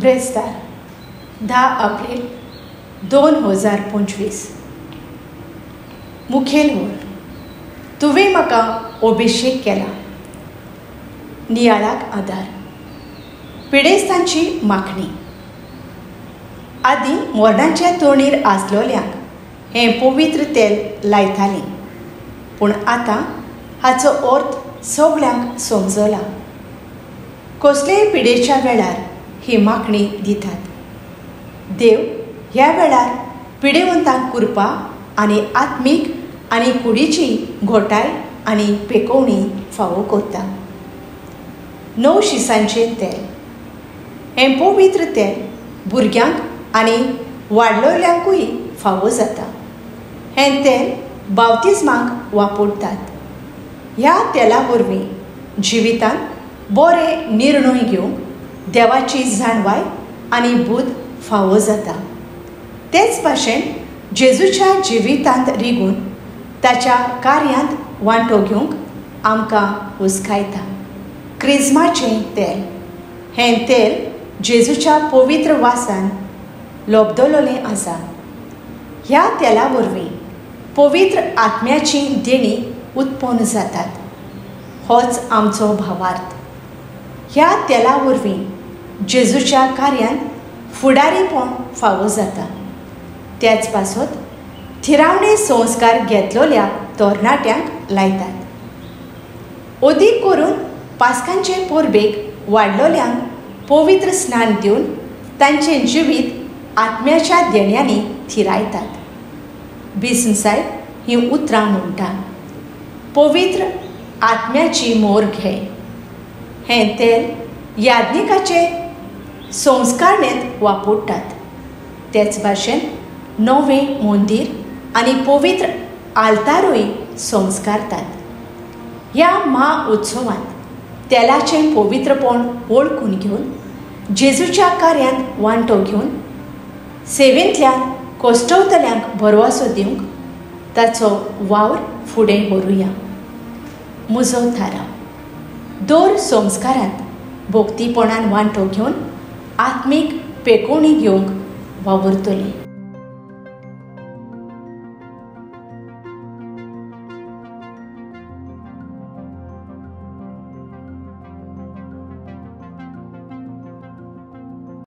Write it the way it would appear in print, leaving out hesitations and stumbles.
ब्रेस्तार 10 April 2025 मुखेल ओळ तुवें म्हाका अभिषेक केला. नियाळाक आदार. पिडेस्तांची मागणी. आदीं मोरणाच्या तोणीर आसलोल्यांक हें पवित्र तेल लायतालीं, पूण आतां हाचो अर्थ सगळ्यांक समजला. कसलेय पिडेच्या वेळार ही मागणी दितात. देव ह्या वेळार पिडेवंतांक कृपा आनी आत्मीक आनी कुडीची घोटाय आनी पेकोवणी फावो करता. 9 शिसांचें तेल. हें पवित्र तेल भुरग्यांक आनी वाडलोल्यांकूय फावो जाता. हें तेल बावतिस्माक वापरतात. ह्या तेला वरवीं जिवितांत बरे निर्णय घेवंक देवाची जाणवाय आनी बुद फावो जाता. तेच भाशेन जेजूच्या जिवितांत रिगून ताच्या कार्यांत वांटो घेवंक आमकां हुस्कायता. क्रिस्माचें तेल. हें तेल जेजूच्या पवित्र वासान लोबदलोलें आसा. ह्या तेला वरवीं पवित्र आत्म्याची देणी उत्पन्न जातात. होच आमचो भावार्थ. ह्या तेला वरवीं जेजूच्या कार्यांत फुडारीपण फावो जाता. त्याच पासत थिरावणे संस्कार घेतलोल्या तरणाट्यांक लायतात. अदीक करून पास्कांचे परबेक वाडलोल्यांक पवित्र स्नान दिवन तांचें जिवीत आत्म्याच्या देण्यांनी थिरायतात. बिस्म सायब हीं उतरां म्हणटा. पवित्र आत्म्याची मोर घे. हें तेल याज्ञिकाचे संस्कारणेंत वापरतात. तेच भाशेन नवें मंदीर आनी पवित्र आल्तारूय संस्कारतात. ह्या उत्सवांत तेलाचें पवित्रपण वळखून घेवन जेजूच्या कार्यांत वांटो घेवन सेवेंतल्यान कश्टवतल्यांक भरवंसो दिवंक ताचो वावर फुडें व्हरूया. म्हजो थाराव. दर संस्कारांत भक्तीपणान वांटो घेवन आत्मीक पेकोवणी घेवंक वावुरतलीं.